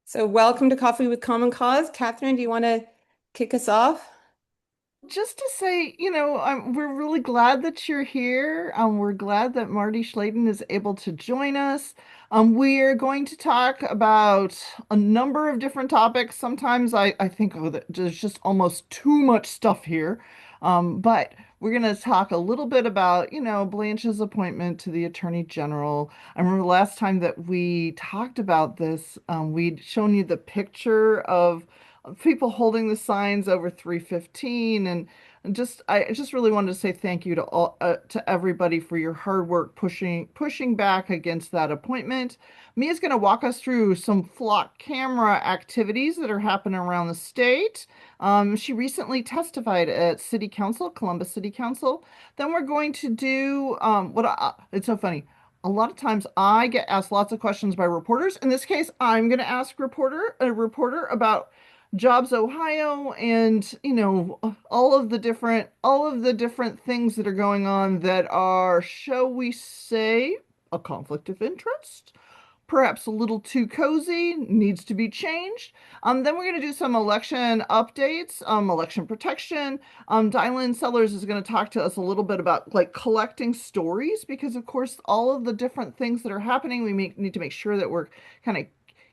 So, welcome to Coffee with Common Cause. Catherine, do you want to kick us off? Just to say, we're really glad that you're here. We're glad that Marty Schladen is able to join us. We are going to talk about a number of different topics. Sometimes I think, oh, there's just almost too much stuff here. But we're going to talk a little bit about, Blanche's appointment to the Attorney General. I remember the last time that we talked about this, we'd shown you the picture of people holding the signs over 315 and just I just really wanted to say thank you to everybody for your hard work pushing back against that appointment. Mia's going to walk us through some flock camera activities that are happening around the state. She recently testified at City Council, Columbus City Council. Then we're going to do it's so funny. A lot of times I get asked lots of questions by reporters. In this case, I'm going to ask a reporter about Jobs Ohio and all of the different things that are going on that are, shall we say, a conflict of interest, perhaps a little too cozy, needs to be changed. Then we're going to do some election updates, election protection. Dylan Sellers is going to talk to us a little bit about like collecting stories because, of course, all of the different things that are happening, need to make sure that we're kind of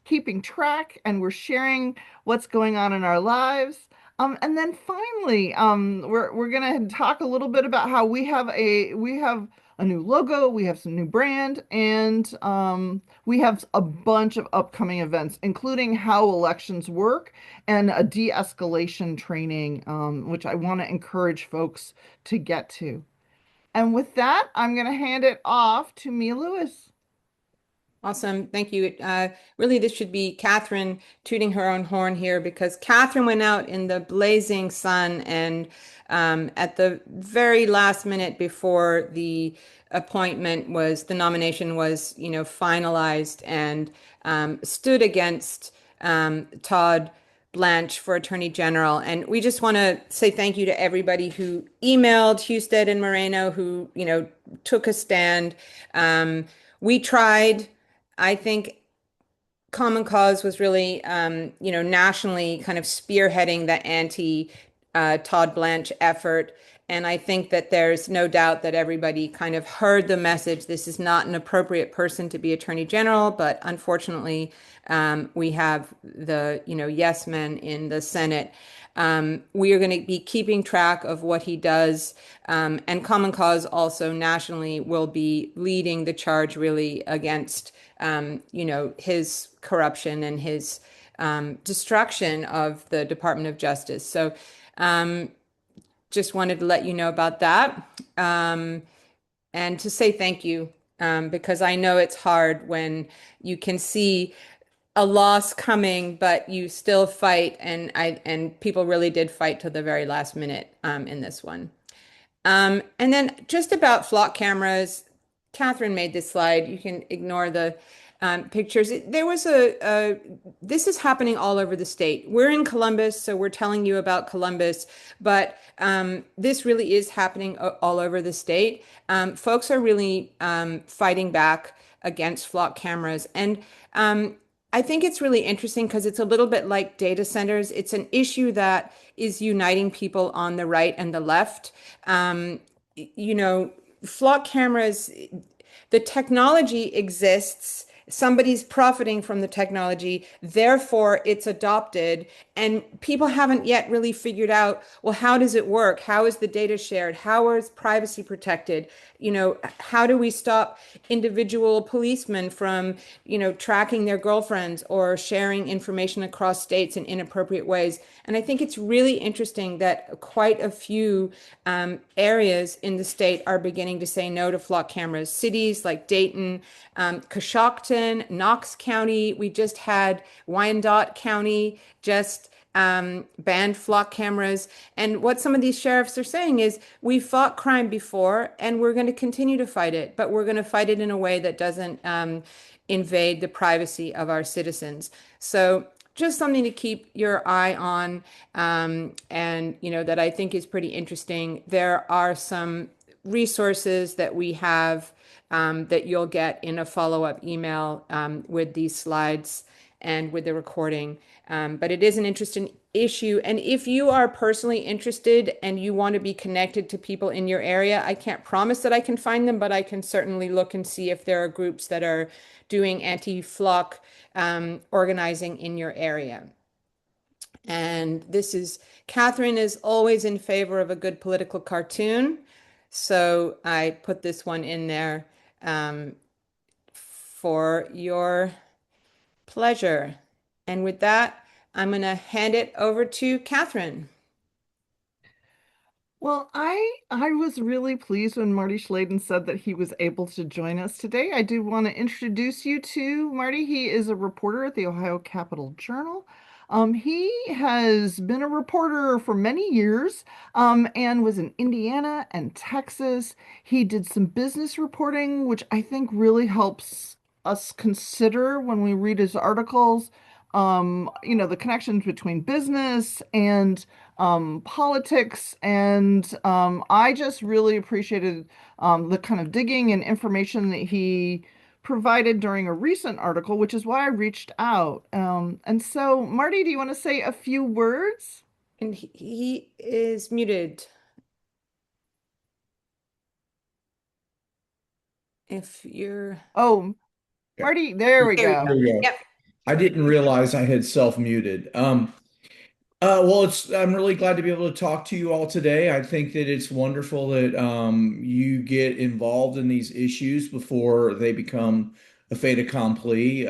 keeping track and we're sharing what's going on in our lives. And then finally, we're gonna talk a little bit about how we have a new logo, we have some new brand, and we have a bunch of upcoming events, including how elections work and a de-escalation training, which I want to encourage folks to get to. And with that, I'm going to hand it off to Mia Lewis. Awesome. Thank you. Really, this should be Catherine tooting her own horn here because Catherine went out in the blazing sun and at the very last minute before the nomination was, finalized and stood against Todd Blanche for Attorney General. And we just want to say thank you to everybody who emailed Husted and Moreno, who, took a stand. We tried. I think Common Cause was really, nationally kind of spearheading the anti Todd Blanche effort. And I think that there's no doubt that everybody kind of heard the message. This is not an appropriate person to be Attorney General, but unfortunately, we have the, yes men in the Senate. We are going to be keeping track of what he does. And Common Cause also nationally will be leading the charge really against, his corruption and his destruction of the Department of Justice. So just wanted to let you know about that and to say thank you because I know it's hard when you can see a loss coming, but you still fight, and people really did fight till the very last minute in this one. And then just about flock cameras, Catherine made this slide. You can ignore the pictures. There was this is happening all over the state. We're in Columbus, so we're telling you about Columbus, but this really is happening all over the state. Folks are really fighting back against flock cameras. And I think it's really interesting because it's a little bit like data centers. It's an issue that is uniting people on the right and the left. Um, you know, flock cameras, the technology exists. Somebody's profiting from the technology, therefore it's adopted. And people haven't yet really figured out, well, how does it work? How is the data shared? How is privacy protected? How do we stop individual policemen from, tracking their girlfriends or sharing information across states in inappropriate ways? And I think it's really interesting that quite a few areas in the state are beginning to say no to flock cameras. Cities like Dayton, Coshocton, Knox County, we just had Wyandotte County just banned flock cameras. And what some of these sheriffs are saying is, we fought crime before and we're going to continue to fight it, but we're going to fight it in a way that doesn't invade the privacy of our citizens. So just something to keep your eye on, and that I think is pretty interesting. There are some resources that we have that you'll get in a follow-up email with these slides. and with the recording. But it is an interesting issue. And if you are personally interested and you want to be connected to people in your area, I can't promise that I can find them, but I can certainly look and see if there are groups that are doing anti-flock organizing in your area. And this is Catherine is always in favor of a good political cartoon. So I put this one in there um, for your pleasure. And with that, I'm going to hand it over to Catherine. Well, I was really pleased when Marty Schladen said that he was able to join us today. I do want to introduce you to Marty. He is a reporter at the Ohio Capital Journal. He has been a reporter for many years, and was in Indiana and Texas. He did some business reporting, which I think really helps us consider when we read his articles, the connections between business and politics. And I just really appreciated the kind of digging and information that he provided during a recent article, which is why I reached out. And so, Marty, do you want to say a few words? And he is muted. If you're Oh, Okay. Marty, there we there, we go. go. There we go. Yep. I didn't realize I had self-muted. I'm really glad to be able to talk to you all today. I think that it's wonderful that you get involved in these issues before they become a fait accompli.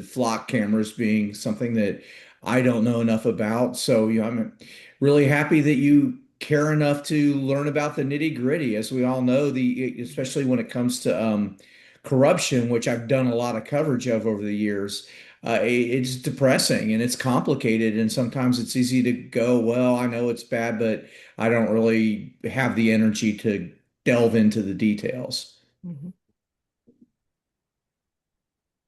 Flock cameras being something that I don't know enough about. So, I'm really happy that you care enough to learn about the nitty-gritty. As we all know, especially when it comes to corruption, which I've done a lot of coverage of over the years. It's depressing and it's complicated, and sometimes it's easy to go, well, I know it's bad, but I don't really have the energy to delve into the details. Mhm.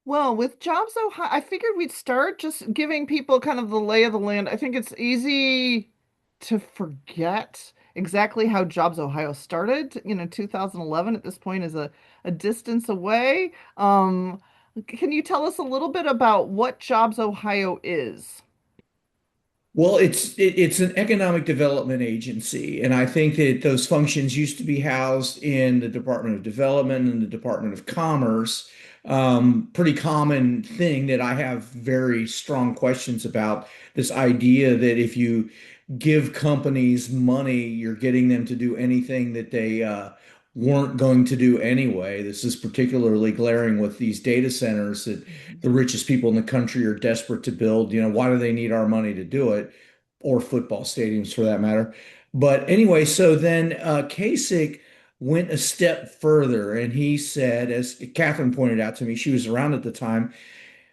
Well, with Jobs Ohio, I figured we'd start just giving people kind of the lay of the land. I think it's easy to forget exactly how Jobs Ohio started. 2011 at this point is a distance away. Can you tell us a little bit about what Jobs Ohio is? Well, it's an economic development agency, and I think that those functions used to be housed in the Department of Development and the Department of Commerce. Pretty common thing that I have very strong questions about this idea that if you give companies money, you're getting them to do anything that they weren't going to do anyway. This is particularly glaring with these data centers that Mhm. the richest people in the country are desperate to build. Why do they need our money to do it? Or football stadiums for that matter. But anyway, so then Kasich went a step further and he said, as Catherine pointed out to me, she was around at the time,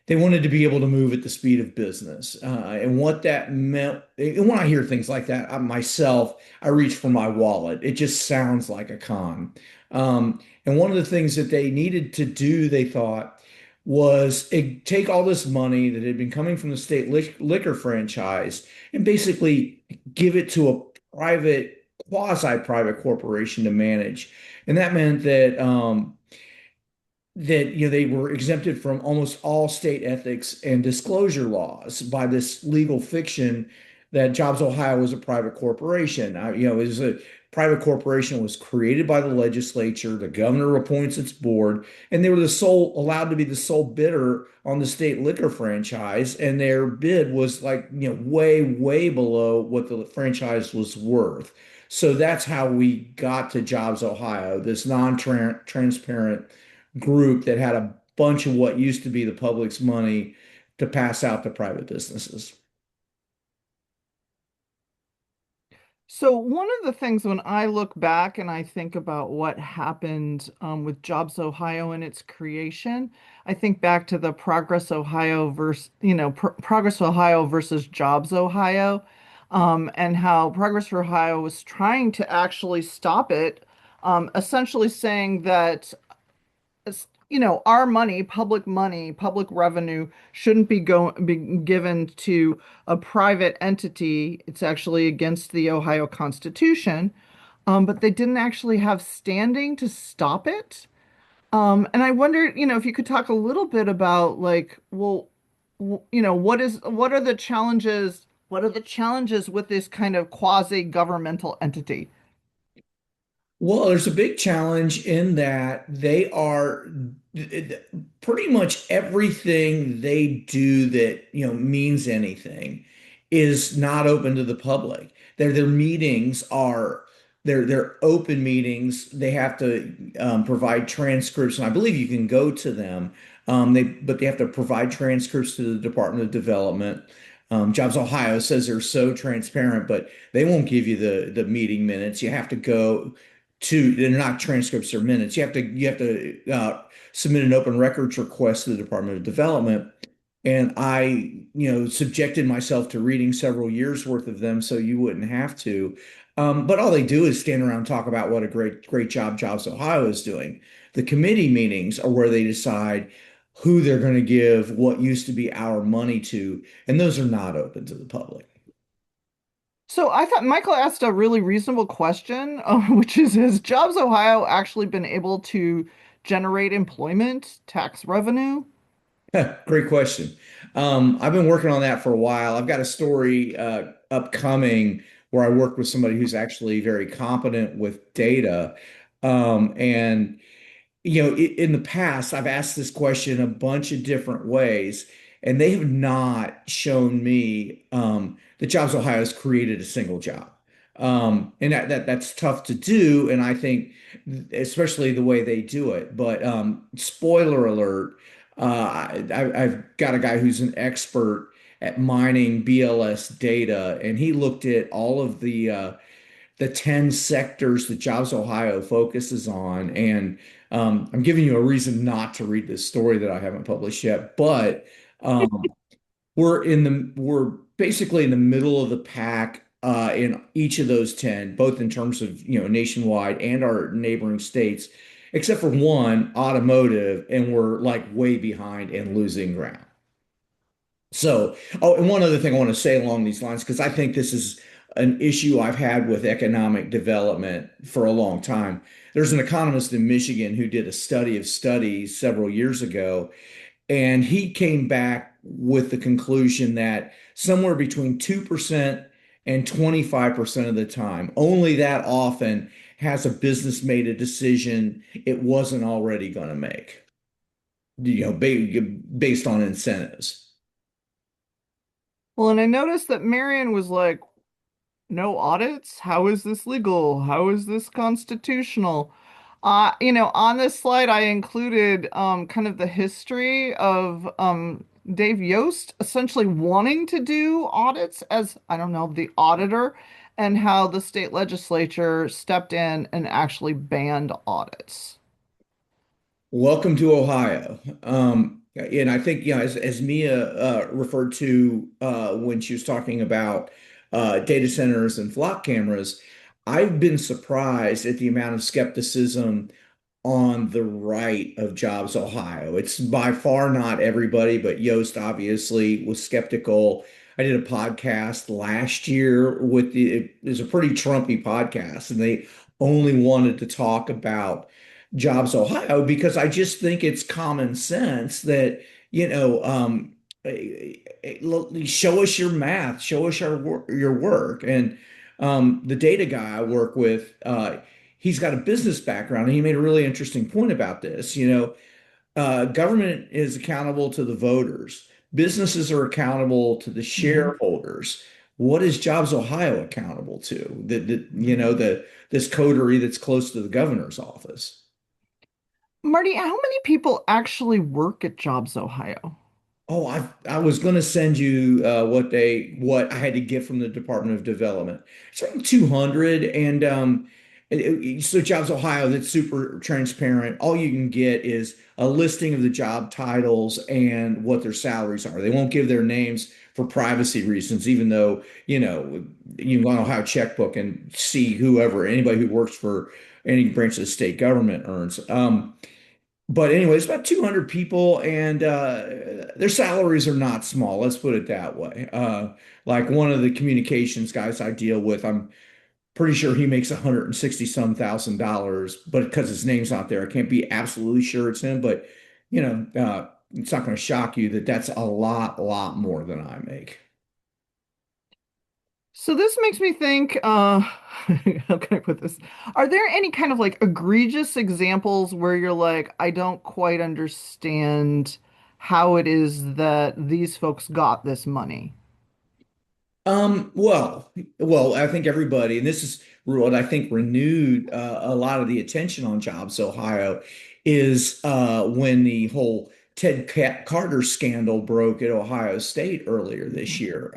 they wanted to be able to move at the speed of business. And what that meant, and when I hear things like that, myself, I reach for my wallet. It just sounds like a con. And one of the things that they needed to do, they thought, was take all this money that had been coming from the state liquor franchise and basically give it to a private, quasi-private corporation to manage. And that meant that they were exempted from almost all state ethics and disclosure laws by this legal fiction that Jobs Ohio was a private corporation. It was a private corporation was created by the legislature. The governor appoints its board, and they were allowed to be the sole bidder on the state liquor franchise, and their bid was like way way below what the franchise was worth. So that's how we got to Jobs Ohio, this non-transparent group that had a bunch of what used to be the public's money to pass out to private businesses. So one of the things when I look back and I think about what happened with Jobs Ohio and its creation, I think back to the Progress Ohio versus Jobs Ohio, and how Progress Ohio was trying to actually stop it, essentially saying that our money, public revenue shouldn't be given to a private entity. It's actually against the Ohio Constitution. But they didn't actually have standing to stop it. And I wonder, if you could talk a little bit about like, well, what are the challenges? What are the challenges with this kind of quasi-governmental entity? Well, there's a big challenge in that they are pretty much everything they do that, means anything is not open to the public. Their meetings are they're open meetings. They have to provide transcripts, and I believe you can go to them. But they have to provide transcripts to the Department of Development. Jobs Ohio says they're so transparent, but they won't give you the meeting minutes. You have to go they're not transcripts or minutes. You have to submit an open records request to the Department of Development. And I, subjected myself to reading several years worth of them so you wouldn't have to. But all they do is stand around and talk about what a great job Jobs Ohio is doing. The committee meetings are where they decide who they're going to give what used to be our money to, and those are not open to the public. So I thought Michael asked a really reasonable question, which is, has Jobs Ohio actually been able to generate employment, tax revenue? Great question. I've been working on that for a while. I've got a story upcoming where I work with somebody who's actually very competent with data. And in the past, I've asked this question a bunch of different ways, and they have not shown me that Jobs Ohio has created a single job. And that's tough to do, and I think especially the way they do it. But spoiler alert, I've got a guy who's an expert at mining BLS data, and he looked at all of the 10 sectors that Jobs Ohio focuses on. And I'm giving you a reason not to read this story that I haven't published yet, but we're basically in the middle of the pack in each of those 10, both in terms of, nationwide and our neighboring states, except for one, automotive, and we're like way behind and losing ground. So, oh, and one other thing I want to say along these lines, because I think this is an issue I've had with economic development for a long time. There's an economist in Michigan who did a study of studies several years ago, and he came back with the conclusion that somewhere between 2% and 25% of the time, only that often has a business made a decision it wasn't already going to make, based on incentives. Well, and I noticed that Marion was like, no audits? How is this legal? How is this constitutional? On this slide, I included kind of the history of Dave Yost essentially wanting to do audits as, I don't know, the auditor, and how the state legislature stepped in and actually banned audits. Welcome to Ohio. And I think, as Mia referred to when she was talking about data centers and flock cameras, I've been surprised at the amount of skepticism on the right of Jobs Ohio. It's by far not everybody, but Yost obviously was skeptical. I did a podcast last year it was a pretty Trumpy podcast, and they only wanted to talk about Jobs Ohio because I just think it's common sense that, show us your math, show us your work. And the data guy I work with, he's got a business background, and he made a really interesting point about this. Government is accountable to the voters. Businesses are accountable to the Mhm. shareholders. What is Jobs Ohio accountable to? This coterie that's close to the governor's office. Marty, how many people actually work at Jobs Ohio? Oh, I was going to send you what I had to get from the Department of Development. It's around 200, and so Jobs Ohio, that's super transparent. All you can get is a listing of the job titles and what their salaries are. They won't give their names for privacy reasons, even though, you can go on Ohio Checkbook and see anybody who works for any branch of the state government earns. But anyway, it's about 200 people, and their salaries are not small. Let's put it that way. Like one of the communications guys I deal with, I'm pretty sure he makes 160 some thousand dollars, but because his name's not there, I can't be absolutely sure it's him. But it's not going to shock you that that's a lot more than I make. So this makes me think, how can I put this? Are there any kind of like egregious examples where you're like, I don't quite understand how it is that these folks got this money? Well, I think everybody, and this is what I think renewed a lot of the attention on Jobs Ohio is when the whole Carter scandal broke at Ohio State earlier this year.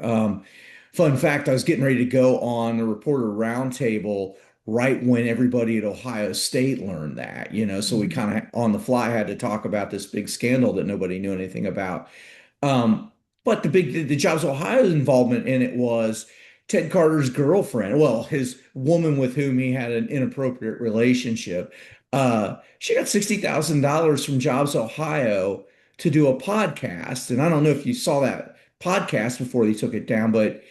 Fun fact, I was getting ready to go on a reporter roundtable right when everybody at Ohio State learned that, so we Mhm. kind of on the fly had to talk about this big scandal that nobody knew anything about. Um, but the Jobs Ohio's involvement in it was Ted Carter's girlfriend, well, his woman with whom he had an inappropriate relationship. She got $60,000 from Jobs Ohio to do a podcast. And I don't know if you saw that podcast before they took it down, but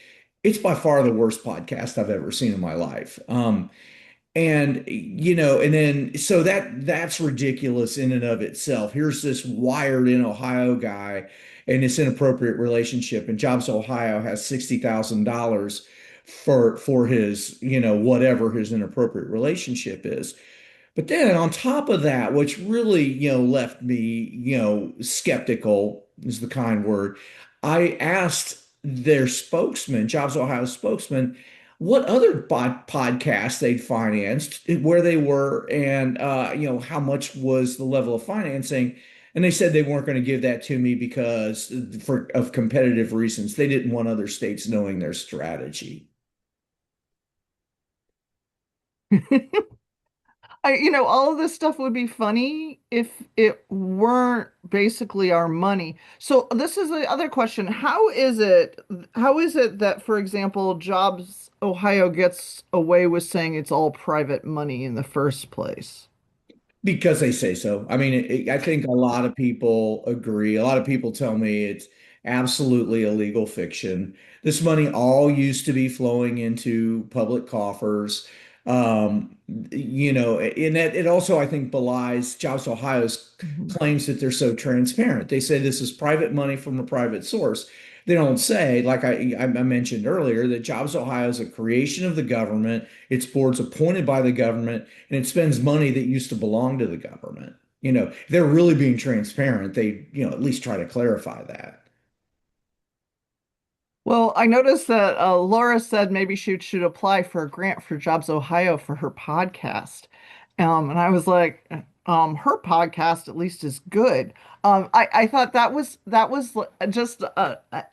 it's by far the worst podcast I've ever seen in my life. And then so that's ridiculous in and of itself. Here's this wired in Ohio guy and this inappropriate relationship, and Jobs Ohio has $60,000 for his, whatever his inappropriate relationship is. But then on top of that, which really, left me, skeptical is the kind word. I asked their spokesman, Jobs Ohio spokesman, what other podcasts they'd financed, where they were, and how much was the level of financing. And they said they weren't going to give that to me because for of competitive reasons. They didn't want other states knowing their strategy. All of this stuff would be funny if it weren't basically our money. So this is the other question. How is it that, for example, Jobs Ohio gets away with saying it's all private money in the first place? Because they say so. I mean, I think a lot of people agree. A lot of people tell me it's absolutely illegal fiction. This money all used to be flowing into public coffers. And that it also, I think, belies Jobs Ohio's Mhm. claims that they're so transparent. They say this is private money from a private source. They don't say, like I mentioned earlier, that Jobs Ohio is a creation of the government. Its board's appointed by the government and it spends money that used to belong to the government. If they're really being transparent, they, at least try to clarify that. Well, I noticed that Laura said maybe she should apply for a grant for Jobs Ohio for her podcast. And I was like, her podcast at least is good. I thought that was just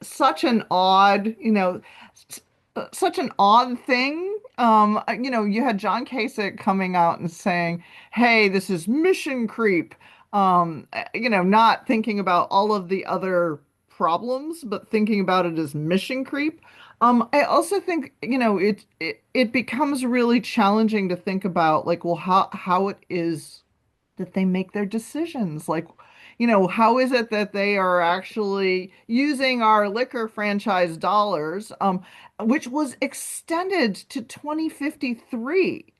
such an odd, such an odd thing. You had John Kasich coming out and saying, "Hey, this is mission creep." Not thinking about all of the other problems, but thinking about it as mission creep. I also think, it becomes really challenging to think about like, well, how it is that they make their decisions. Like, how is it that they are actually using our liquor franchise dollars, which was extended to 2053?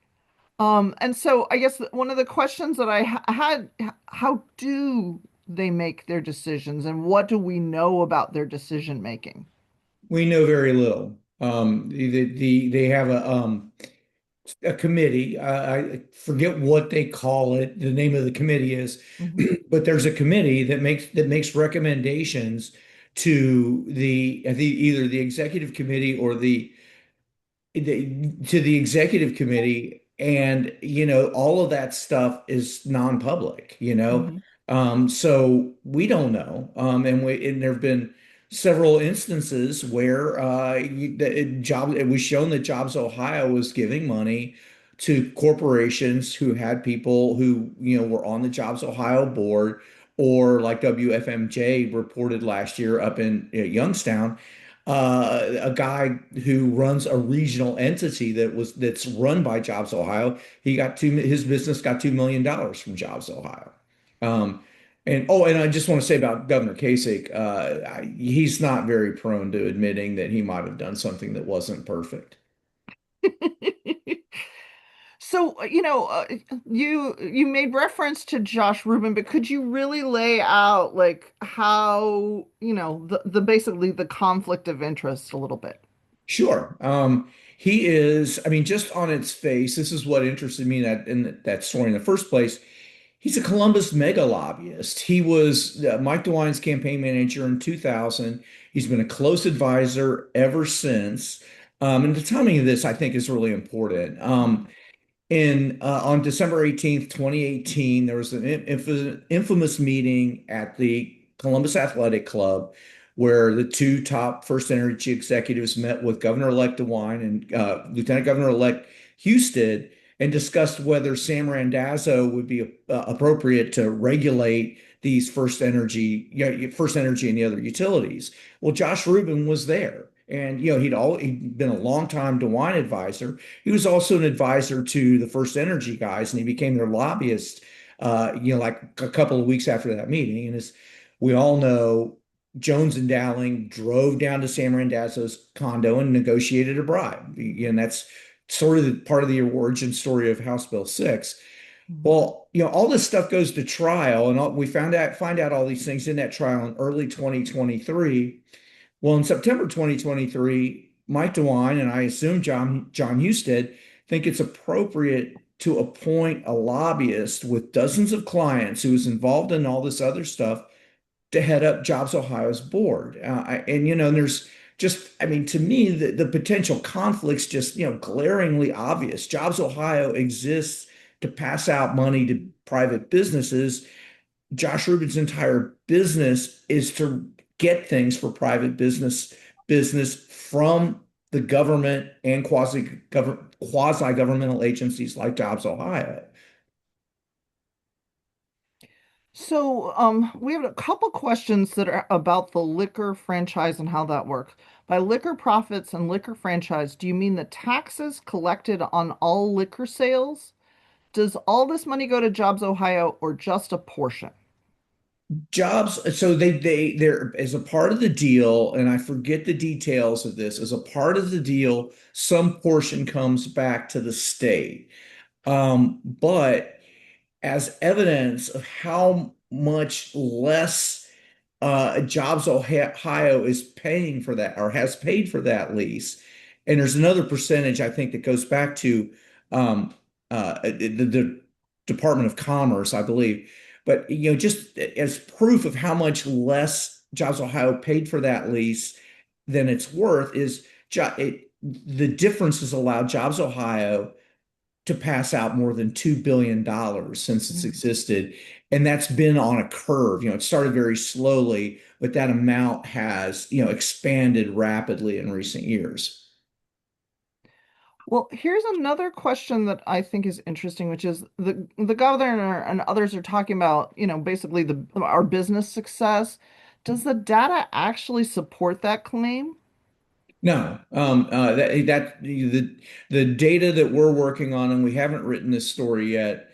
And so I guess one of the questions that I had, how do they make their decisions and what do we know about their decision making? We know very little. They have a committee. I forget what they call it. The name of the committee is, Mhm. but there's a committee that makes recommendations to either the executive committee or to the executive committee, and all of that stuff is non-public. Mhm. So we don't know. And there have been several instances where it was shown that Jobs Ohio was giving money to corporations who had people who were on the Jobs Ohio board, or like WFMJ reported last year up in Youngstown, a guy who runs a regional entity that's run by Jobs Ohio. His business got $2 million from Jobs Ohio. Um, and I just want to say about Governor Kasich, he's not very prone to admitting that he might have done something that wasn't perfect. So, you made reference to Josh Rubin, but could you really lay out like how, the basically the conflict of interest a little bit? Sure. He is, I mean, just on its face, this is what interested me in that story in the first place. He's a Columbus mega lobbyist. He was Mike DeWine's campaign manager in 2000. He's been a close advisor ever since. And the timing of this, I think, is really important. In On December 18th, 2018, there was an infamous meeting at the Columbus Athletic Club where the two top First Energy executives met with Governor-elect DeWine and Lieutenant Governor-elect Husted and discussed whether Sam Randazzo would be appropriate to regulate these First Energy and the other utilities. Well, Josh Rubin was there. And he'd been a longtime DeWine advisor. He was also an advisor to the First Energy guys, and he became their lobbyist, like a couple of weeks after that meeting. And as we all know, Jones and Dowling drove down to Sam Randazzo's condo and negotiated a bribe. And that's sort of part of the origin story of House Bill 6. Mhm. Well, all this stuff goes to trial, and we find out all these things in that trial in early 2023. Well, in September 2023, Mike DeWine and I assume John Husted think it's appropriate to appoint a lobbyist with dozens of clients who is involved in all this other stuff to head up Jobs Ohio's board. There's just, I mean, to me, the potential conflicts just, glaringly obvious. Jobs Ohio exists to pass out money to private businesses. Josh Rubin's entire business is to get things for private business from the government and quasi-governmental agencies like Jobs Ohio. So, we have a couple questions that are about the liquor franchise and how that works. By liquor profits and liquor franchise, do you mean the taxes collected on all liquor sales? Does all this money go to Jobs Ohio or just a portion? So they're as a part of the deal, and I forget the details of this, as a part of the deal, some portion comes back to the state. But as evidence of how much less Jobs Ohio is paying for that or has paid for that lease. And there's another percentage I think that goes back to the Department of Commerce, I believe. But just as proof of how much less Jobs Ohio paid for that lease than it's worth is the difference has allowed Jobs Ohio to pass out more than $2 billion since it's Mm. existed. And that's been on a curve. It started very slowly, but that amount has, expanded rapidly in recent years. Well, here's another question that I think is interesting, which is the governor and others are talking about, basically the our business success. Does the data actually support that claim? No, the data that we're working on, and we haven't written this story yet,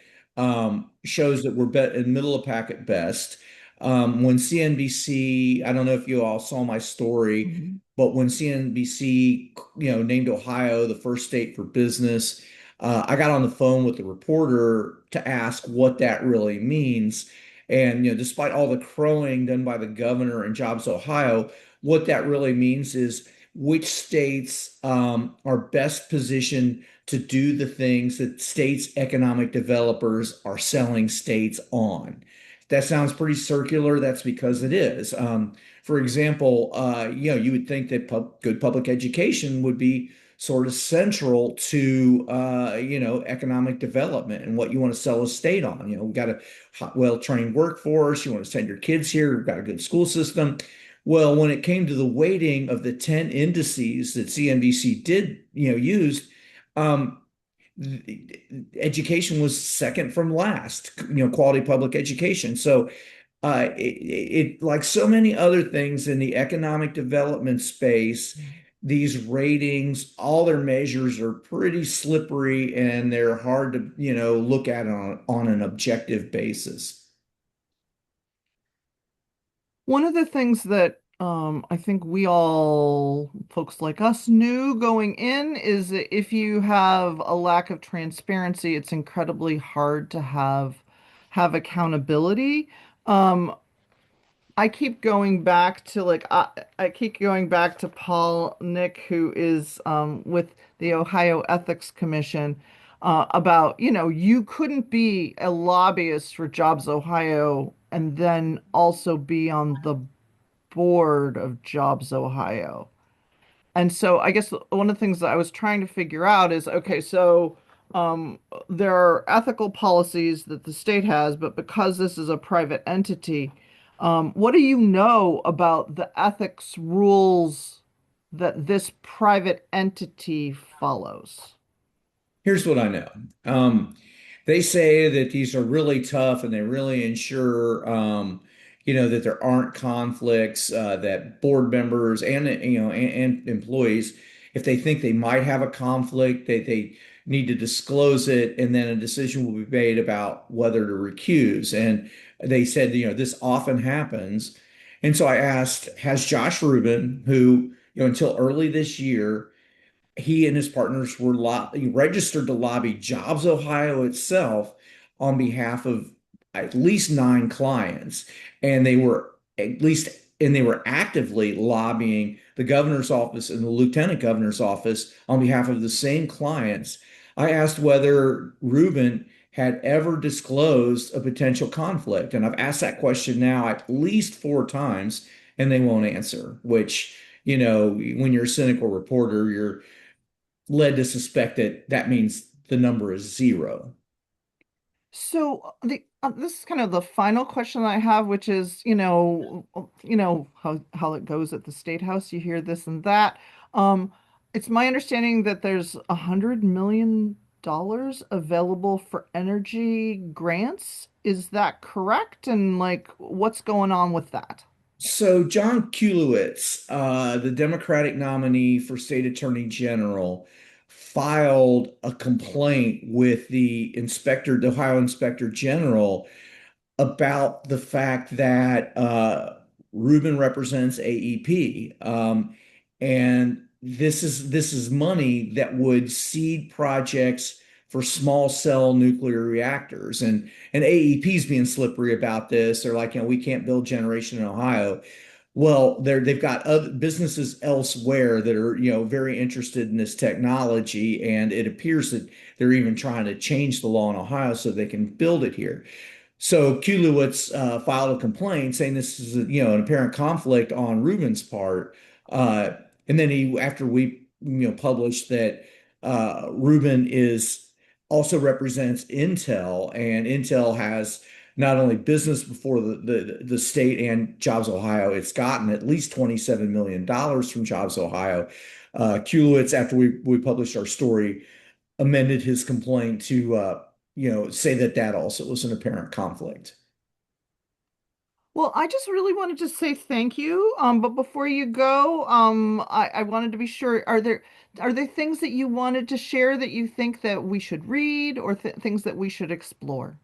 shows that we're in middle of pack at best. When CNBC, I don't know if you all saw my story, Mhm. but when CNBC, named Ohio the first state for business, I got on the phone with the reporter to ask what that really means. And despite all the crowing done by the governor and Jobs Ohio, what that really means is which states are best positioned to do the things that states' economic developers are selling states on. That sounds pretty circular. That's because it is. For example, you would think that good public education would be sort of central to, economic development and what you want to sell a state on. We've got a well-trained workforce. You want to send your kids here. We've got a good school system. Well, when it came to the weighting of the 10 indices that CNBC did, use, um, education was second from last, quality public education. So like so many other things in the economic development space, these ratings, all their measures are pretty slippery and they're hard to, look at on an objective basis. One of the things that I think we all, folks like us, knew going in is that if you have a lack of transparency, it's incredibly hard to have accountability. Um, I keep going back to I keep going back to Paul Nick, who is with the Ohio Ethics Commission, about, you couldn't be a lobbyist for Jobs Ohio and then also be on the board of Jobs Ohio. And so I guess one of the things that I was trying to figure out is, okay, so there are ethical policies that the state has, but because this is a private entity, what do you know about the ethics rules that this private entity follows? Here's what I know. They say that these are really tough and they really ensure, that there aren't conflicts, that board members and employees, if they think they might have a conflict, they need to disclose it, and then a decision will be made about whether to recuse. And they said, this often happens. And so I asked, has Josh Rubin, who, until early this year, he and his partners were registered to lobby Jobs Ohio itself on behalf of at least 9 clients, and they were actively lobbying the governor's office and the lieutenant governor's office on behalf of the same clients. I asked whether Rubin had ever disclosed a potential conflict, and I've asked that question now at least 4 times, and they won't answer. Which, when you're a cynical reporter, you're led to suspect that that means the number is zero. So the this is kind of the final question I have, which is, how it goes at the State House. You hear this and that. Um, it's my understanding that there's $100 million available for energy grants. Is that correct? And like, what's going on with that? So John Kulowitz, the Democratic nominee for state attorney general, filed a complaint with the Ohio Inspector General, about the fact that Rubin represents AEP, and this is money that would seed projects for small cell nuclear reactors, and AEP is being slippery about this. They're like, we can't build generation in Ohio. Well, they've got other businesses elsewhere that are, very interested in this technology, and it appears that they're even trying to change the law in Ohio so they can build it here. So Kulowitz filed a complaint saying this is an apparent conflict on Rubin's part, uh, and then after we published that Rubin is also represents Intel, and Intel has not only business before the state and Jobs Ohio, it's gotten at least $27 million from Jobs Ohio. Kulowitz, after we published our story, amended his complaint to say that that also was an apparent conflict. Well, I just really wanted to say thank you. But before you go, I wanted to be sure, are there things that you wanted to share that you think that we should read or th things that we should explore?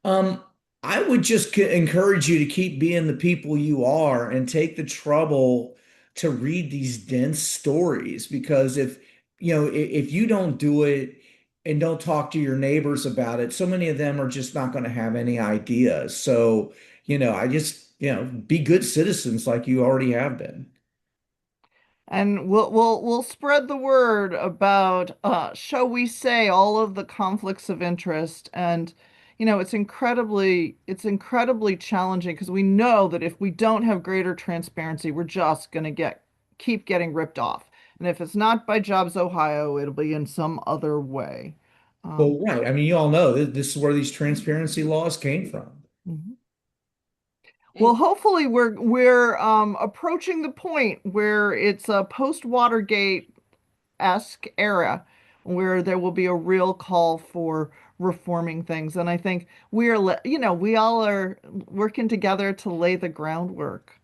Um, I would just encourage you to keep being the people you are and take the trouble to read these dense stories, because if you don't do it and don't talk to your neighbors about it, so many of them are just not going to have any ideas. So, I just, be good citizens like you already have been. And we'll spread the word about, shall we say, all of the conflicts of interest. And it's incredibly challenging because we know that if we don't have greater transparency, we're just going to keep getting ripped off. And if it's not by Jobs Ohio, it'll be in some other way. Um, Well, right. I mean, you all know this is where these transparency laws came from. mhm. Well, And hopefully we're approaching the point where it's a post-Watergate-esque era where there will be a real call for reforming things. And I think we all are working together to lay the groundwork.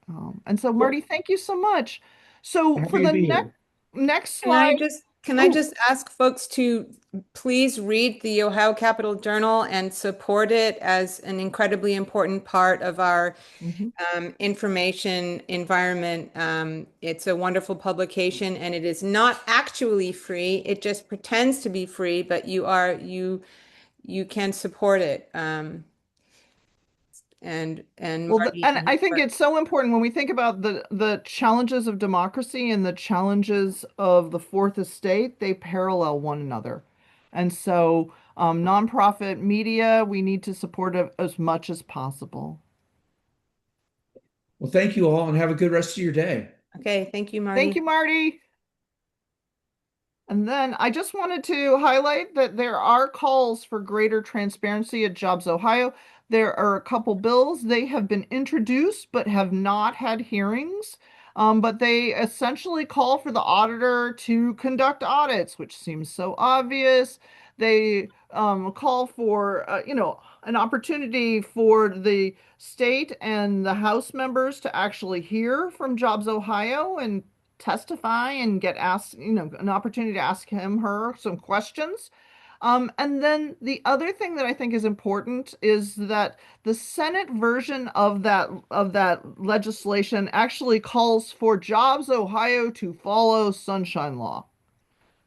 And so, Well, Marty, thank you so much. So for happy to the be next here. next can I slide, just Can I Oh, just ask folks to please read the Ohio Capital Journal and support it as an incredibly important part of our mhm. information environment. It's a wonderful publication and it is not actually free. It just pretends to be free, but you can support it. And Well, Marty and and I his think work. it's so important when we think about the challenges of democracy and the challenges of the Fourth Estate, they parallel one another. And so, nonprofit media, we need to support it as much as possible. Well, thank you all and have a good rest of your day. Okay, thank you, Thank Marty. you, Marty. And then I just wanted to highlight that there are calls for greater transparency at Jobs Ohio. There are a couple bills. They have been introduced but have not had hearings. But they essentially call for the auditor to conduct audits, which seems so obvious. They call for, an opportunity for the state and the House members to actually hear from Jobs Ohio and testify and get asked, an opportunity to ask him, her some questions. And then the other thing that I think is important is that the Senate version of that legislation actually calls for Jobs Ohio to follow sunshine law.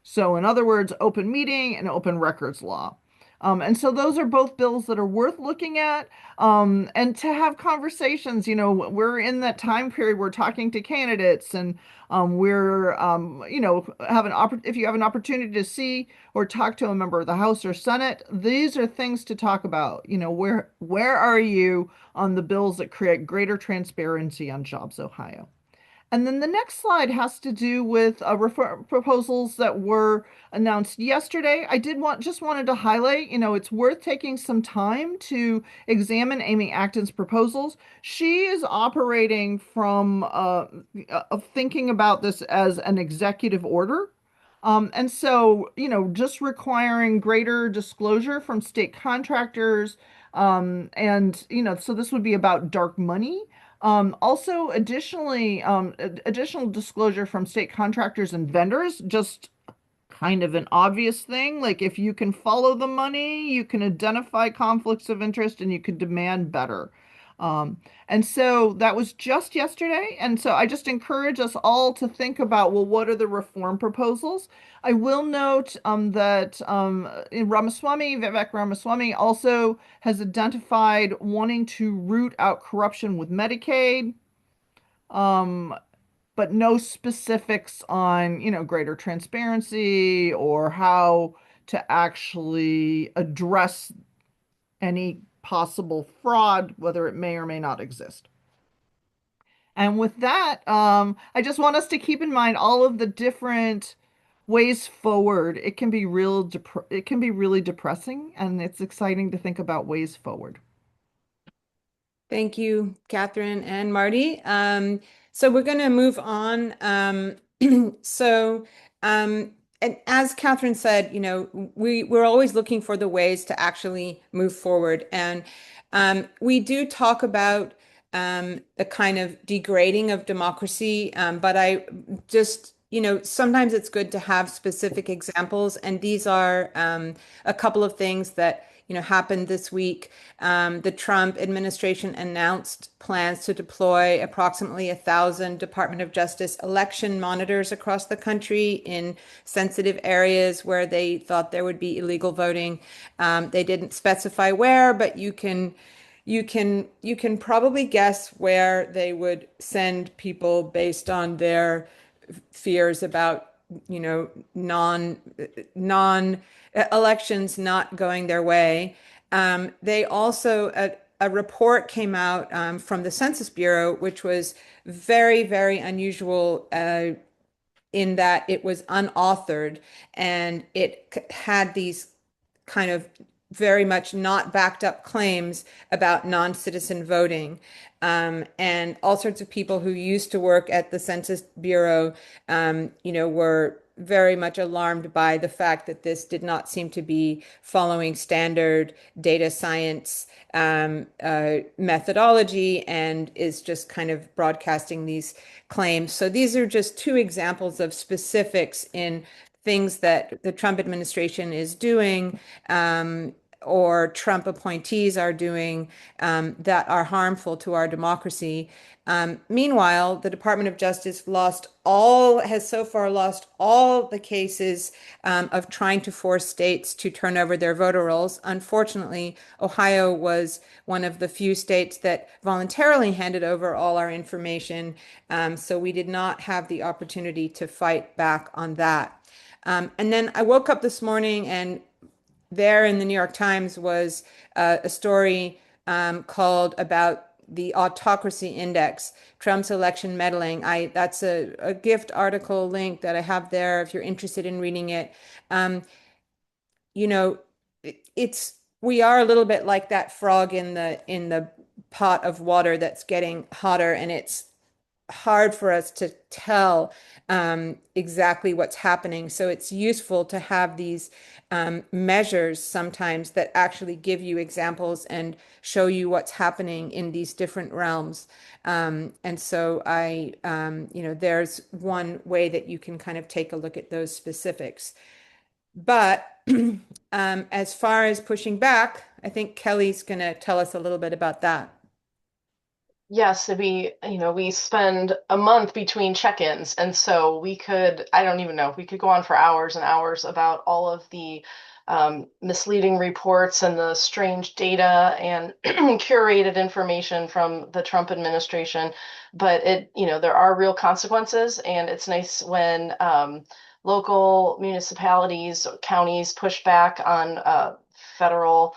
So, in other words, open meeting and open records law. And so those are both bills that are worth looking at, and to have conversations. We're in that time period. We're talking to candidates, and we're, have if you have an opportunity to see or talk to a member of the House or Senate, these are things to talk about. Where are you on the bills that create greater transparency on Jobs Ohio? And then the next slide has to do with reform proposals that were announced yesterday. I did want just wanted to highlight, it's worth taking some time to examine Amy Acton's proposals. She is operating from of thinking about this as an executive order. And so, just requiring greater disclosure from state contractors, and so this would be about dark money. Also, additionally, additional disclosure from state contractors and vendors, just kind of an obvious thing. Like if you can follow the money, you can identify conflicts of interest and you can demand better. And so that was just yesterday. And so I just encourage us all to think about, well, what are the reform proposals? I will note that Vivek Ramaswamy also has identified wanting to root out corruption with Medicaid. Um, but no specifics on, greater transparency or how to actually address any possible fraud, whether it may or may not exist. And with that, I just want us to keep in mind all of the different ways forward. It can be really depressing, and it's exciting to think about ways forward. Thank you, Catherine and Marty. So we're going to move on. So, um, and as Catherine said, we're always looking for the ways to actually move forward, and we do talk about the kind of degrading of democracy. But I just, sometimes it's good to have specific examples, and these are a couple of things that happened this week. The Trump administration announced plans to deploy approximately 1,000 Department of Justice election monitors across the country in sensitive areas where they thought there would be illegal voting. They didn't specify where, but you can probably guess where they would send people based on their fears about non elections not going their way. They also a report came out from the Census Bureau, which was very, very unusual in that it was unauthored and it had these kind of very much not backed up claims about non-citizen voting. And all sorts of people who used to work at the Census Bureau, were very much alarmed by the fact that this did not seem to be following standard data science methodology and is just kind of broadcasting these claims. So these are just two examples of specifics in things that the Trump administration is doing, or Trump appointees are doing, that are harmful to our democracy. Meanwhile, the Department of Justice has so far lost all the cases of trying to force states to turn over their voter rolls. Unfortunately, Ohio was one of the few states that voluntarily handed over all our information, so we did not have the opportunity to fight back on that. And then I woke up this morning, and there in the New York Times was a story called about the autocracy index, Trump's election meddling. That's a gift article link that I have there if you're interested in reading it. Um, you know, it's we are a little bit like that frog in the pot of water that's getting hotter, and it's hard for us to tell exactly what's happening. So it's useful to have these measures sometimes that actually give you examples and show you what's happening in these different realms. And so there's one way that you can kind of take a look at those specifics. But as far as pushing back, I think Kelly's going to tell us a little bit about that. Yes, we spend a month between check-ins, and so I don't even know, we could go on for hours and hours about all of the misleading reports and the strange data and curated information from the Trump administration. But there are real consequences, and it's nice when local municipalities, counties push back on federal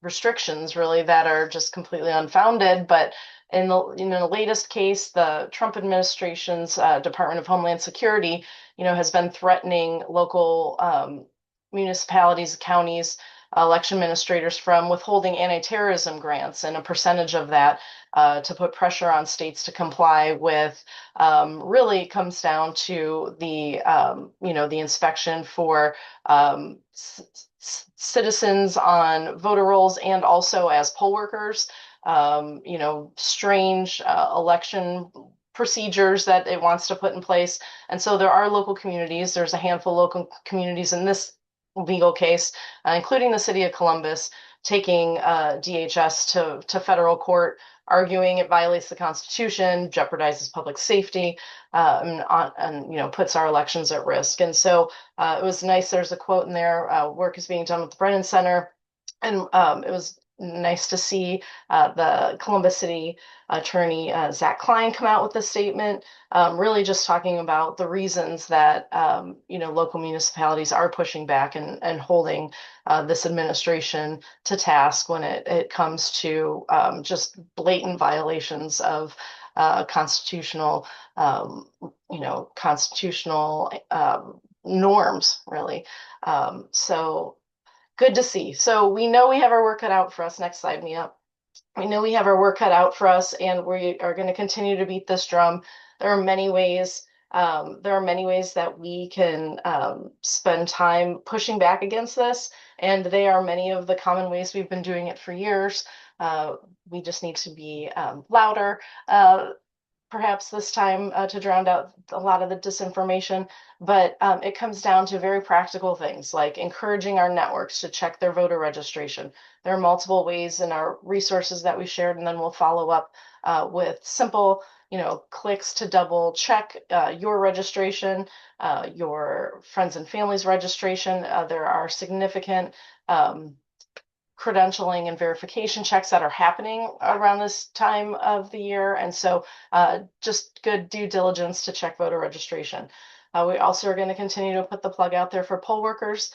restrictions really that are just completely unfounded. But in the latest case, the Trump administration's Department of Homeland Security, has been threatening local municipalities, counties, election administrators from withholding anti-terrorism grants and a percentage of that to put pressure on states to comply with. Really comes down to the inspection for citizens on voter rolls and also as poll workers. Strange election procedures that it wants to put in place. And so there are local communities. There's a handful of local communities in this legal case, including the city of Columbus, taking DHS to federal court, arguing it violates the Constitution, jeopardizes public safety, and puts our elections at risk. And so it was nice. There's a quote in there. Work is being done with the Brennan Center, and it was nice to see the Columbus City Attorney Zach Klein come out with a statement, really just talking about the reasons that local municipalities are pushing back and holding this administration to task when it comes to just blatant violations of constitutional norms, really. So good to see. So we know we have our work cut out for us. Next slide, me up. We know we have our work cut out for us, and we are going to continue to beat this drum. There are many ways. There are many ways that we can spend time pushing back against this, and they are many of the common ways we've been doing it for years. We just need to be louder, perhaps this time to drown out a lot of the disinformation. But it comes down to very practical things like encouraging our networks to check their voter registration. There are multiple ways in our resources that we shared, and then we'll follow up with simple, clicks to double check your registration, your friends and family's registration. There are significant credentialing and verification checks that are happening around this time of the year. And so just good due diligence to check voter registration. We also are going to continue to put the plug out there for poll workers.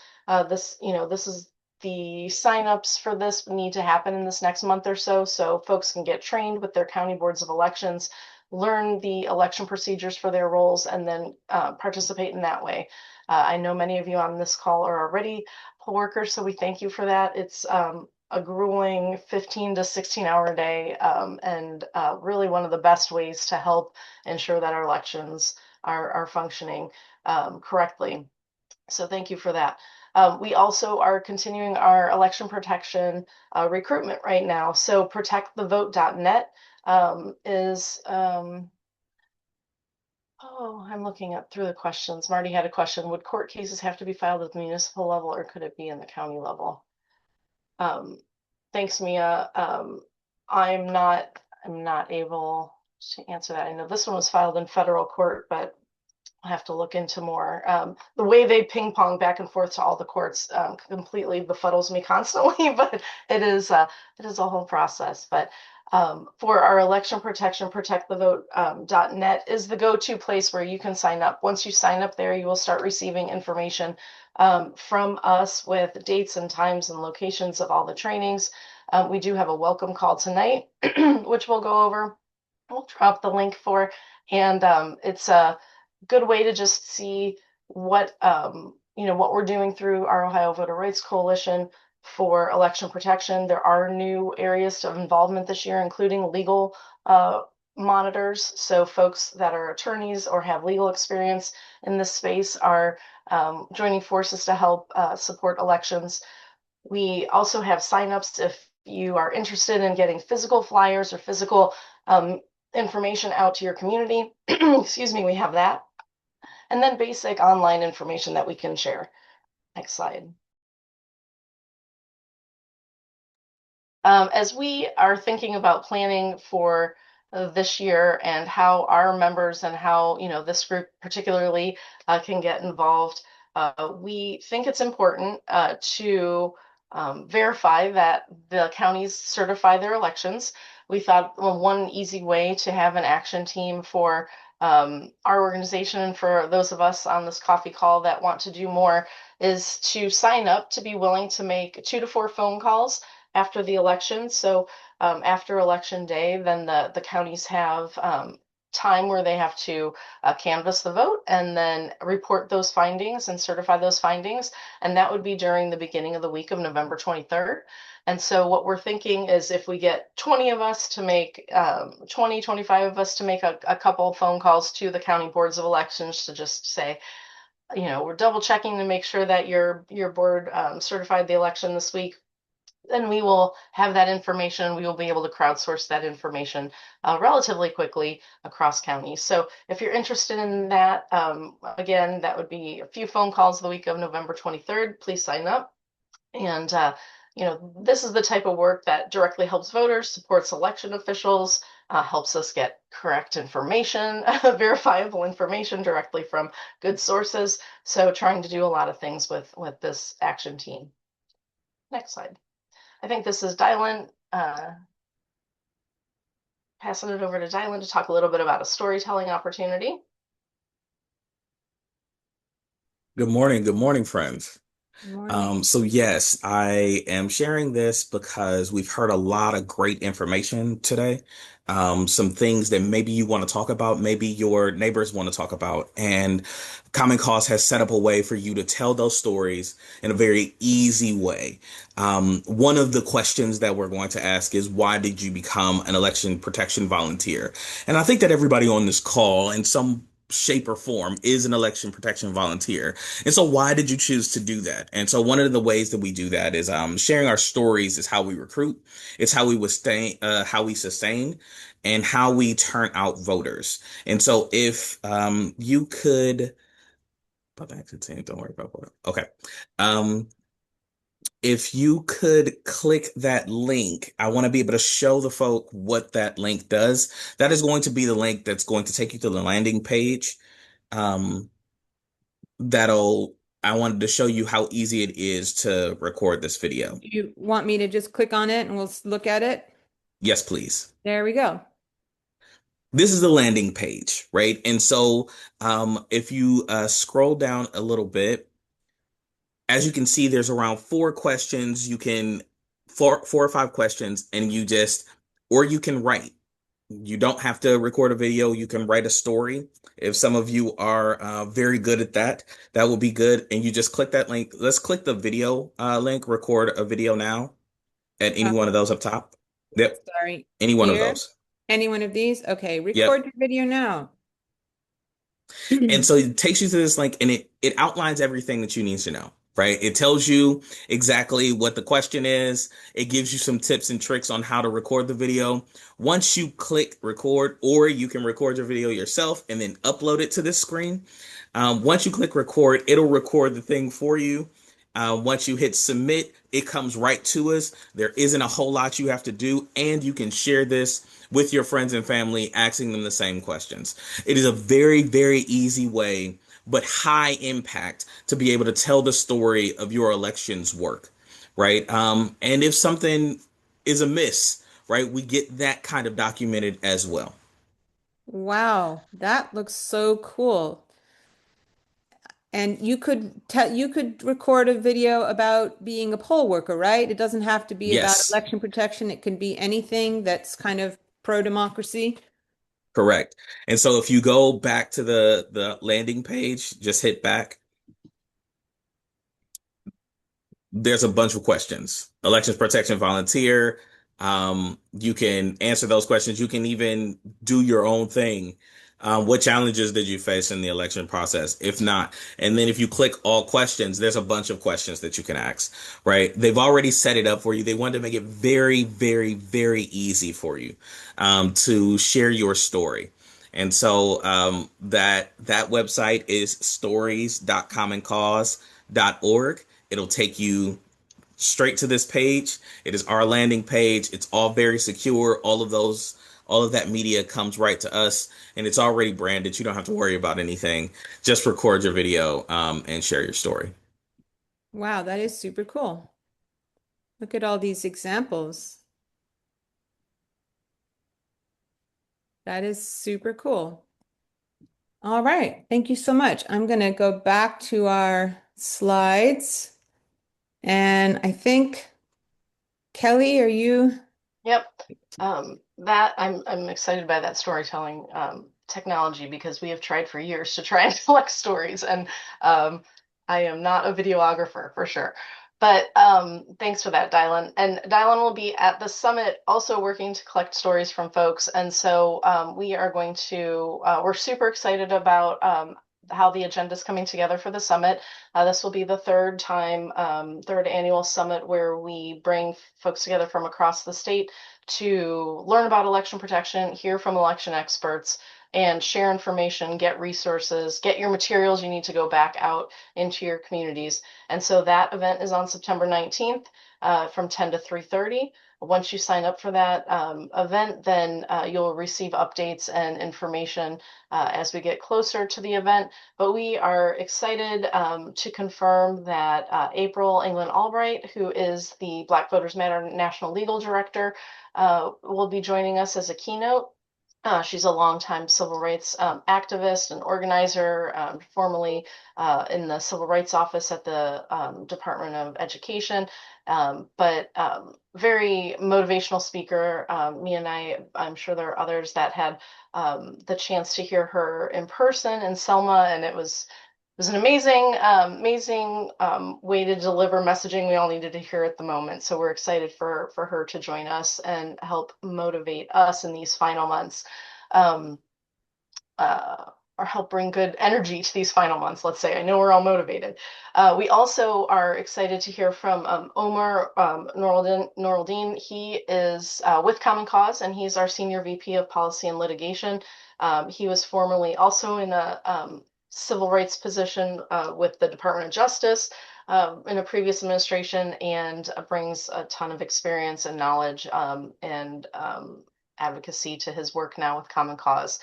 This is the signups for this need to happen in this next month or so folks can get trained with their county boards of elections, learn the election procedures for their roles, and then participate in that way. I know many of you on this call are already poll workers, so we thank you for that. It's a grueling 15 to 16 hour day, and really one of the best ways to help ensure that our elections are functioning correctly. So thank you for that. We also are continuing our election protection recruitment right now. So protectthevote.net is Oh, I'm looking up through the questions. Marty had a question. Would court cases have to be filed at the municipal level or could it be in the county level? Um, Thanks, Mia. I'm not I'm not able to answer that. I know this one was filed in federal court, but I have to look into more. The way they ping pong back and forth to all the courts completely befuddles me constantly, but it is it is a whole process. But for our election protection, protectthevote.net is the go-to place where you can sign up. Once you sign up there, you will start receiving information from us with dates and times and locations of all the trainings. We do have a welcome call tonight, which we'll go over. We'll drop the link for, and it's a good way to just see what what we're doing through our Ohio Voter Rights Coalition for election protection. There are new areas of involvement this year, including legal monitors. So folks that are attorneys or have legal experience in this space are joining forces to help support elections. We also have signups if you are interested in getting physical flyers or physical information out to your community. Excuse me, we have that. And then basic online information that we can share. Next slide. As we are thinking about planning for this year and how our members and how this group particularly can get involved, we think it's important to verify that the counties certify their elections. We thought, well, one easy way to have an action team for our organization and for those of us on this coffee call that want to do more is to sign up to be willing to make 2 to 4 phone calls after the election. So after election day, then the counties have time where they have to canvass the vote and then report those findings and certify those findings. And that would be during the beginning of the week of November 23rd. And so what we're thinking is if we get 20 of us to make 20, 25 of us to make a couple phone calls to the county boards of elections to just say, we're double checking to make sure that your board certified the election this week, then we will have that information. We will be able to crowdsource that information relatively quickly across counties. So if you're interested in that, again, that would be a few phone calls the week of November 23rd. Please sign up. And, this is the type of work that directly helps voters, supports election officials, helps us get correct information, verifiable information directly from good sources. So trying to do a lot of things with this action team. Next slide. I think this is Dylan. Passing it over to Dylan to talk a little bit about a storytelling opportunity. Good morning, friends. Good morning. So yes, I am sharing this because we've heard a lot of great information today. Some things that maybe you want to talk about, maybe your neighbors want to talk about. And Common Cause has set up a way for you to tell those stories in a very easy way. One of the questions that we're going to ask is, why did you become an election protection volunteer? And I think that everybody on this call in some shape or form is an election protection volunteer. And so why did you choose to do that? And so one of the ways that we do that is sharing our stories is how we recruit. It's how we how we sustain and how we turn out voters. And so if you could, about the exit saying, don't worry about what. Okay. Um, if you could click that link, I want to be able to show the folk what that link does. That is going to be the link that's going to take you to the landing page. Um, that'll I wanted to show you how easy it is to record this video. Do you want me to just click on it and we'll look at it? Yes, please. There we go. This is the landing page, right? And so if you scroll down a little bit, as you can see, there's around 4 questions. You can 4 or 5 questions, and or you can write. You don't have to record a video. You can write a story. If some of you are very good at that, that will be good. And you just click that link. Let's click the video link, record a video now at any Uh, one of those up top. Yep, Sorry. any one of Here. those. Any one of these? Okay. Yep. Record your video now. And so it takes you to this link, and it outlines everything that you need to know. right? It tells you exactly what the question is. It gives you some tips and tricks on how to record the video. Once you click record, or you can record your video yourself and then upload it to this screen. Once you click record, it'll record the thing for you. Once you hit submit, it comes right to us. There isn't a whole lot you have to do, and you can share this with your friends and family, asking them the same questions. It is a very, very easy way, but high impact, to be able to tell the story of your election's work, right? And if something is amiss, right, we get that kind of documented as well. Wow, that looks so cool. And you could record a video about being a poll worker, right? It doesn't have to be about Yes, election protection. It can be anything that's kind of pro-democracy. correct. And so if you go back to the landing page, just hit back. There's a bunch of questions. Elections protection volunteer. You can answer those questions. You can even do your own thing. What challenges did you face in the election process? If not, and then if you click all questions, there's a bunch of questions that you can ask, right? They've already set it up for you. They wanted to make it very, very, very easy for you to share your story. And so that website is stories.commoncause.org. It'll take you straight to this page. It is our landing page. It's all very secure. All of that media comes right to us, and it's already branded. You don't have to worry about anything. Just record your video, and share your story. Wow, that is super cool. Look at all these examples. That is super cool. All right. Thank you so much. I'm going to go back to our slides. And I think, Kelly, are you? Yep. That I'm excited by that storytelling technology, because we have tried for years to try and collect stories, and I am not a videographer for sure. But thanks for that, Dylan. And Dylan will be at the summit also working to collect stories from folks. And so we are going to, we're super excited about how the agenda is coming together for the summit. This will be the third annual summit where we bring folks together from across the state to learn about election protection, hear from election experts, and share information, get resources, get your materials you need to go back out into your communities. And so that event is on September 19th from 10 to 3:30. Once you sign up for that event, then you'll receive updates and information as we get closer to the event. But we are excited to confirm that April England Albright, who is the Black Voters Matter National Legal Director, will be joining us as a keynote. She's a longtime civil rights activist and organizer, formerly in the Civil Rights Office at the Department of Education, but very motivational speaker. Me and I'm sure there are others that had the chance to hear her in person in Selma, and it was an amazing way to deliver messaging we all needed to hear at the moment. So we're excited for her to join us and help motivate us in these final months, um, or help bring good energy to these final months, let's say. I know we're all motivated. We also are excited to hear from Omar Noraldin. He is with Common Cause, and he's our Senior VP of Policy and Litigation. He was formerly also in a civil rights position with the Department of Justice in a previous administration, and brings a ton of experience and knowledge and advocacy to his work now with Common Cause.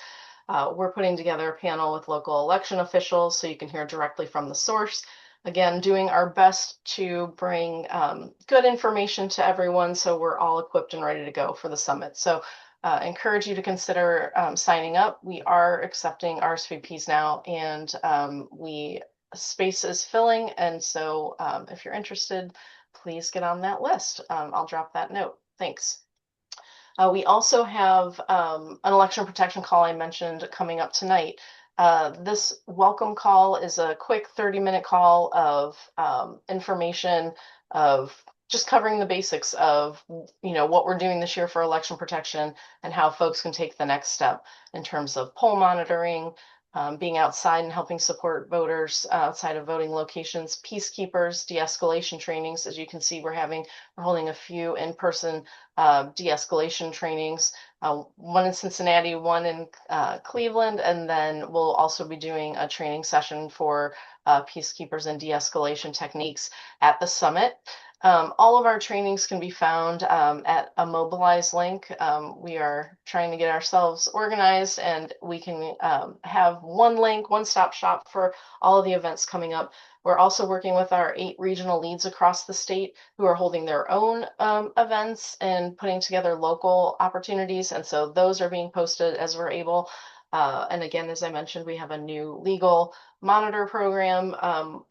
We're putting together a panel with local election officials so you can hear directly from the source. Again, doing our best to bring good information to everyone so we're all equipped and ready to go for the summit. So encourage you to consider signing up. We are accepting RSVPs now, and space is filling. And so if you're interested, please get on that list. I'll drop that note. Thanks. We also have an election protection call I mentioned coming up tonight. This welcome call is a quick 30-minute call of information, of just covering the basics of what we're doing this year for election protection and how folks can take the next step in terms of poll monitoring, being outside and helping support voters outside of voting locations, peacekeepers, de-escalation trainings. As you can see, we're holding a few in-person de-escalation trainings, one in Cincinnati, one in Cleveland, and then we'll also be doing a training session for peacekeepers and de-escalation techniques at the summit. All of our trainings can be found at a Mobilize link. We are trying to get ourselves organized, and we can have one link, one-stop shop for all of the events coming up. We're also working with our 8 regional leads across the state who are holding their own events and putting together local opportunities. And so those are being posted as we're able. And again, as I mentioned, we have a new legal monitor program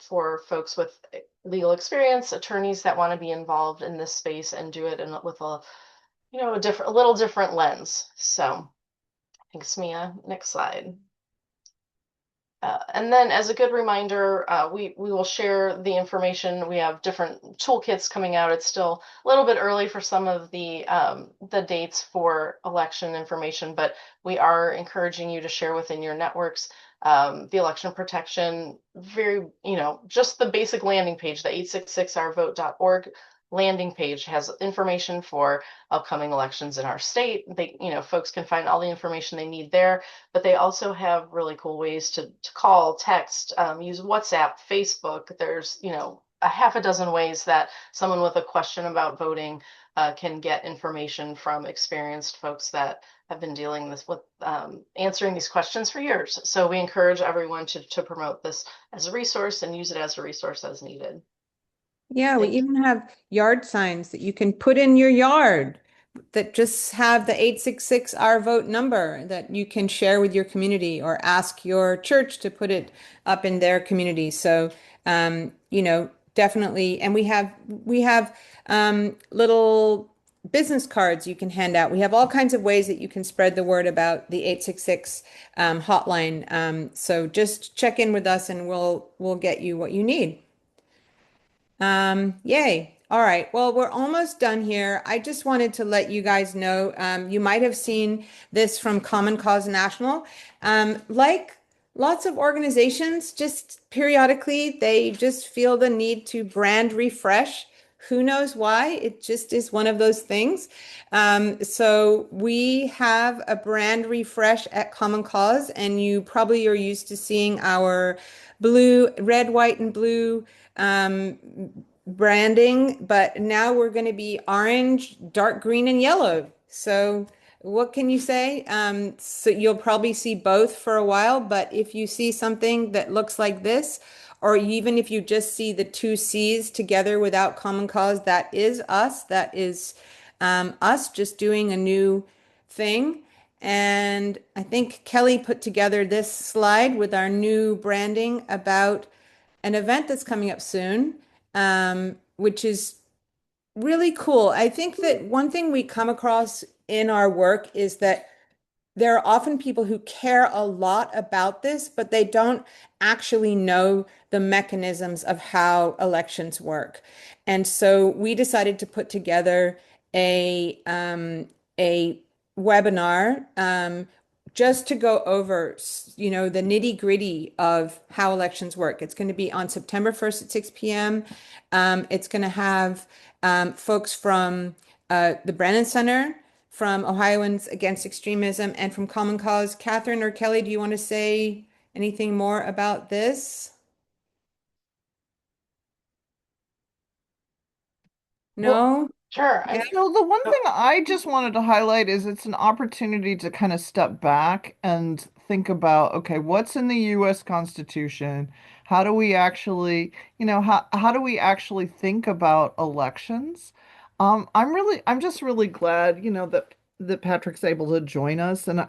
for folks with legal experience, attorneys that want to be involved in this space and do it with a little different lens. So thanks, Mia. Next slide. And then as a good reminder, we will share the information. We have different toolkits coming out. It's still a little bit early for some of the dates for election information, but we are encouraging you to share within your networks the election protection, just the basic landing page, the 866ourvote.org landing page has information for upcoming elections in our state. Folks can find all the information they need there, but they also have really cool ways to call, text, use WhatsApp, Facebook. There's, a half a dozen ways that someone with a question about voting can get information from experienced folks that have been dealing with answering these questions for years. So we encourage everyone to promote this as a resource and use it as a resource as needed. Yeah, we even have yard signs that you can put in your yard that just have the 866 Our Vote number that you can share with your community or ask your church to put it up in their community. So, definitely. And we have little business cards you can hand out. We have all kinds of ways that you can spread the word about the 866 hotline. So just check in with us and we'll get you what you need. Yay. All right. Well, we're almost done here. I just wanted to let you guys know, you might have seen this from Common Cause National. Like lots of organizations, just periodically, they just feel the need to brand refresh. Who knows why? It just is one of those things. So we have a brand refresh at Common Cause, and you probably are used to seeing our red, white, and blue branding, but now we're going to be orange, dark green, and yellow. So what can you say? So you'll probably see both for a while, but if you see something that looks like this, or even if you just see the 2 C's together without Common Cause, that is us. That is us just doing a new thing. And I think Kelly put together this slide with our new branding about an event that's coming up soon, which is really cool. I think that one thing we come across in our work is that there are often people who care a lot about this, but they don't actually know the mechanisms of how elections work. And so we decided to put together a webinar just to go over, the nitty-gritty of how elections work. It's going to be on September 1st at 6 p.m. It's going to have folks from the Brennan Center, from Ohioans Against Extremism, and from Common Cause. Catherine or Kelly, do you want to say anything more about this? No? Sure. Yeah. So the one thing I just wanted to highlight is it's an opportunity to kind of step back and think about, okay, what's in the US Constitution? How do we actually, how do we actually think about elections? I'm just really glad, that Patrick's able to join us and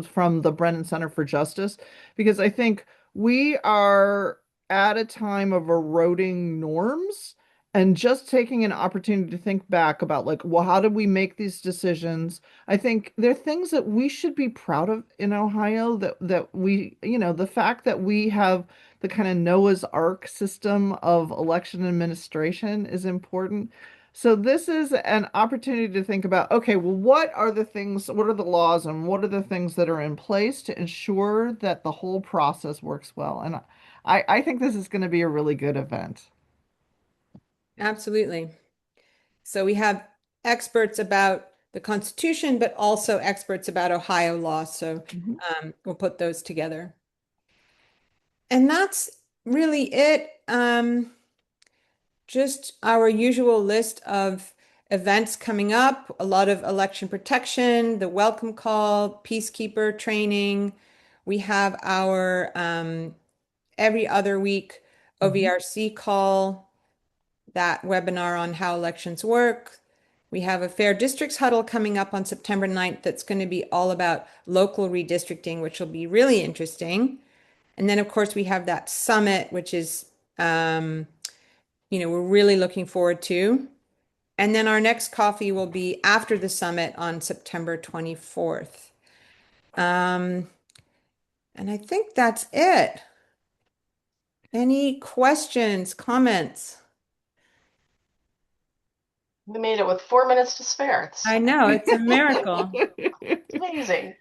from the Brennan Center for Justice, because I think we are at a time of eroding norms and just taking an opportunity to think back about, like, well, how did we make these decisions? I think there are things that we should be proud of in Ohio, that we, the fact that we have the kind of Noah's Ark system of election administration is important. So this is an opportunity to think about, okay, well, what are the things, what are the laws and what are the things that are in place to ensure that the whole process works well? And I think this is going to be a really good event. Absolutely. So we have experts about the Constitution, but also experts about Ohio law. So Mhm. we'll put those together. And that's really it. Just our usual list of events coming up, a lot of election protection, the welcome call, peacekeeper training. We have our every other week Mhm. OVRC call, that webinar on how elections work. We have a Fair Districts Huddle coming up on September 9th that's going to be all about local redistricting, which will be really interesting. And then, of course, we have that summit, which is, we're really looking forward to. And then our next coffee will be after the summit on September 24th. Um, and I think that's it. Any questions, comments? We made it with 4 minutes to spare. It's I know, it's a miracle. amazing.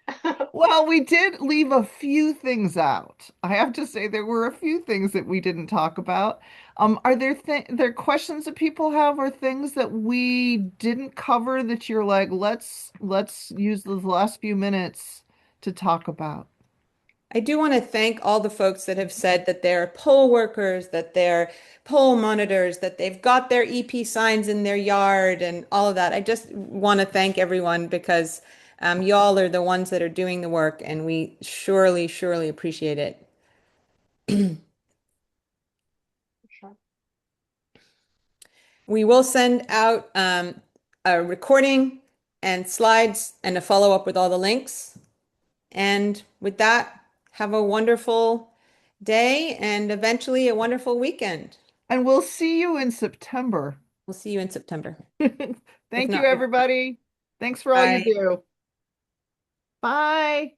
Well, we did leave a few things out. I have to say there were a few things that we didn't talk about. Are there questions that people have or things that we didn't cover that you're like, let's use the last few minutes to talk about? I do want to thank all the folks that have said that they're poll workers, that they're poll monitors, that they've got their EP signs in their yard and all of that. I just want to thank everyone because y'all are the ones that are doing the work and we surely, surely appreciate it. Sure. We will send out a recording and slides and a follow-up with all the links. And with that, have a wonderful day and eventually a wonderful weekend. And we'll see you in September. We'll see you in September, if Thank you, not before. everybody. Thanks for all you Bye. do. Bye.